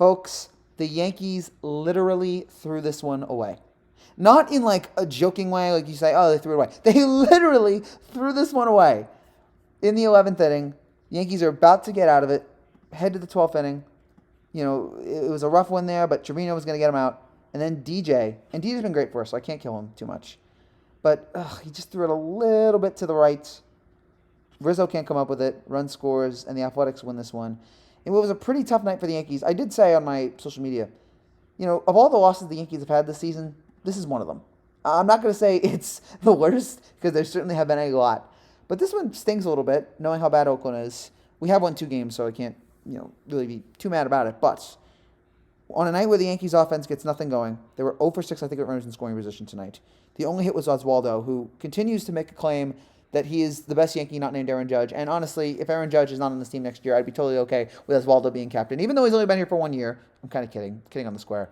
Folks, the Yankees literally threw this one away. Not in like a joking way, like you say, oh, they threw it away. They literally threw this one away. In the 11th inning, Yankees are about to get out of it, head to the 12th inning. It was a rough one there, but Trevino was going to get him out. And then DJ, and DJ's been great for us, so I can't kill him too much. But he just threw it a little bit to the right. Rizzo can't come up with it. Run scores, and the Athletics win this one. It was a pretty tough night for the Yankees. I did say on my social media, of all the losses the Yankees have had this season, this is one of them. I'm not going to say it's the worst, because there certainly have been a lot. But this one stings a little bit, knowing how bad Oakland is. We have won 2 games, so I can't, really be too mad about it. But on a night where the Yankees offense gets nothing going, they were 0 for 6, I think, at runners in scoring position tonight. The only hit was Oswaldo, who continues to make a claim that he is the best Yankee not named Aaron Judge. And honestly, if Aaron Judge is not on this team next year, I'd be totally okay with Oswaldo being captain. Even though he's only been here for 1 year. I'm kind of kidding on the square.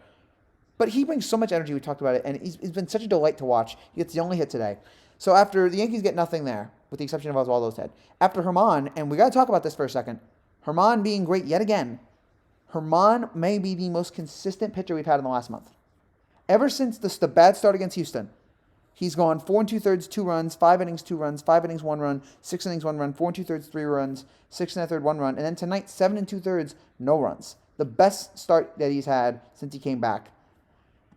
But he brings so much energy. We talked about it, and he's been such a delight to watch. He gets the only hit today. So after the Yankees get nothing there, with the exception of Oswaldo's head, after Herman, and we got to talk about this for a second, Herman being great yet again, Herman may be the most consistent pitcher we've had in the last month. Ever since the bad start against Houston, he's gone 4 2/3, 2 runs, 5 innings, 2 runs, 5 innings, 1 run, 6 innings, 1 run, 4 2/3, 3 runs, 6 1/3, 1 run, and then tonight 7 2/3, no runs. The best start that he's had since he came back.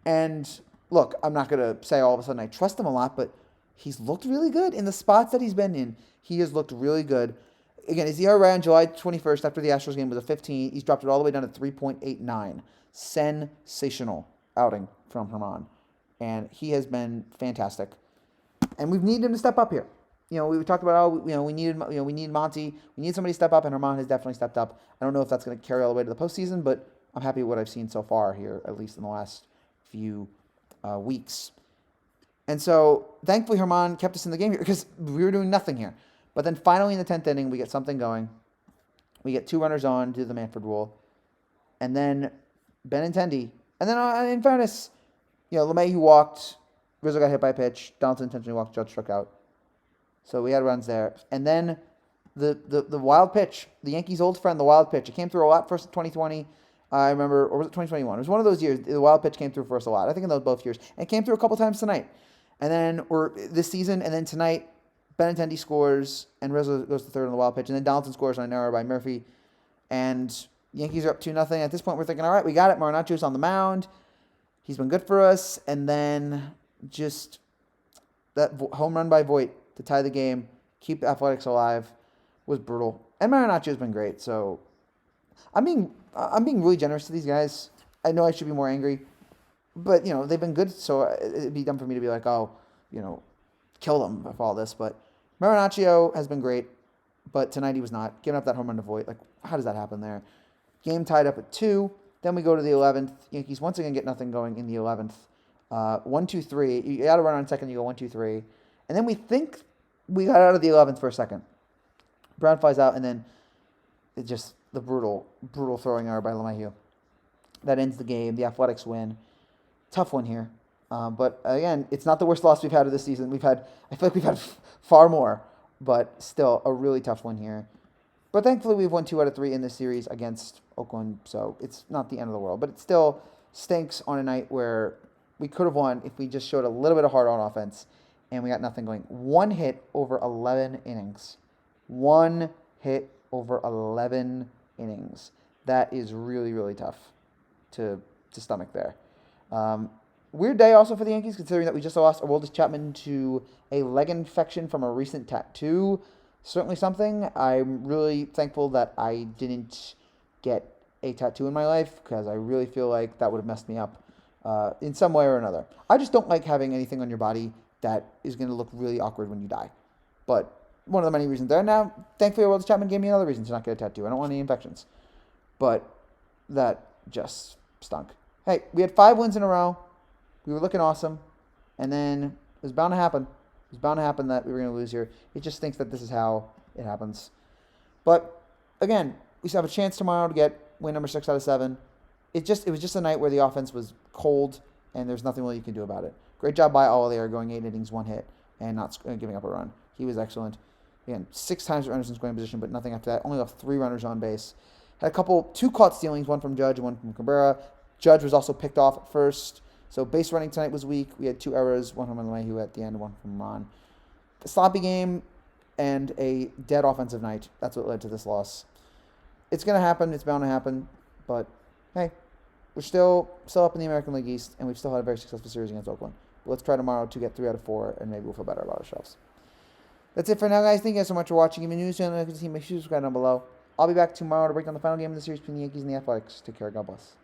And look, I'm not going to say all of a sudden I trust him a lot, but he's looked really good in the spots that he's been in. He has looked really good. Again, his ERA on July 21st after the Astros game was a 15. He's dropped it all the way down to 3.89. Sensational outing from Herman. And he has been fantastic. And we've needed him to step up here. We talked about we needed Monty. We need somebody to step up, and Herman has definitely stepped up. I don't know if that's going to carry all the way to the postseason, but I'm happy with what I've seen so far here, at least in the last few weeks. And so, thankfully, Herman kept us in the game here because we were doing nothing here. But then finally in the 10th inning, we get something going. We get 2 runners on due to the Manfred rule. And then Benintendi. And then, in fairness, LeMahieu walked. Rizzo got hit by a pitch. Donaldson intentionally walked. Judge struck out. So we had runs there. And then the wild pitch, the Yankees' old friend, the wild pitch. It came through a lot first in 2020. I remember, or was it 2021? It was one of those years. The wild pitch came through for us a lot. I think in those both years. And it came through a couple times tonight. And then, or this season, and then tonight, Benintendi scores, and Rizzo goes to third on the wild pitch. And then Donaldson scores on an error by Murphy. And Yankees are up 2-0. At this point, we're thinking, all right, we got it. Marinacio's on the mound. He's been good for us. And then just that home run by Voit to tie the game, keep the Athletics alive, was brutal. And Marinacio's been great. So I'm being really generous to these guys. I know I should be more angry. But, they've been good. So it'd be dumb for me to be like, oh, kill them for all this. But Marinaccio has been great. But tonight he was not. Giving up that home run to Voit. Like, how does that happen there? Game tied up at 2. Then we go to the 11th. Yankees once again get nothing going in the 11th. 1-2-3. You got to run on second. You go 1-2-3. And then we think we got out of the 11th for a second. Brown flies out, and then it just the brutal throwing error by LeMahieu. That ends the game. The Athletics win. Tough one here. But again, it's not the worst loss we've had of this season. I feel like we've had far more, but still a really tough one here. But thankfully, we've won 2 out of 3 in this series against Oakland, so it's not the end of the world. But it still stinks on a night where we could have won if we just showed a little bit of heart on offense, and we got nothing going. 1 hit over 11 innings. 1 hit over 11 innings. That is really, really tough to stomach there. Weird day also for the Yankees, considering that we just lost Aroldis Chapman to a leg infection from a recent tattoo. Certainly something. I'm really thankful that I didn't get a tattoo in my life, because I really feel like that would have messed me up in some way or another. I just don't like having anything on your body that is going to look really awkward when you die. But one of the many reasons there. Now, thankfully, Aroldis Chapman gave me another reason to not get a tattoo. I don't want any infections. But that just stunk. Hey, we had 5 wins in a row. We were looking awesome. And then it was bound to happen. It was bound to happen that we were going to lose here. It just thinks that this is how it happens. But, again, we still have a chance tomorrow to get win number 6 out of 7. It was just a night where the offense was cold, and there's nothing really you can do about it. Great job by Olier going 8 innings, 1 hit, and not giving up a run. He was excellent. Again, 6 times runners in scoring position, but nothing after that. Only left 3 runners on base. Had two caught stealings, one from Judge, one from Cabrera. Judge was also picked off at first. So base running tonight was weak. We had 2 errors, one from LeMahieu at the end, one from Ron. A sloppy game and a dead offensive night. That's what led to this loss. It's going to happen. It's bound to happen. But, hey, we're still up in the American League East, and we've still had a very successful series against Oakland. But let's try tomorrow to get 3 out of 4, and maybe we'll feel better about ourselves. That's it for now, guys. Thank you guys so much for watching. Give me news channel. Make sure you subscribe down below. I'll be back tomorrow to break down the final game of the series between the Yankees and the Athletics. Take care. God bless.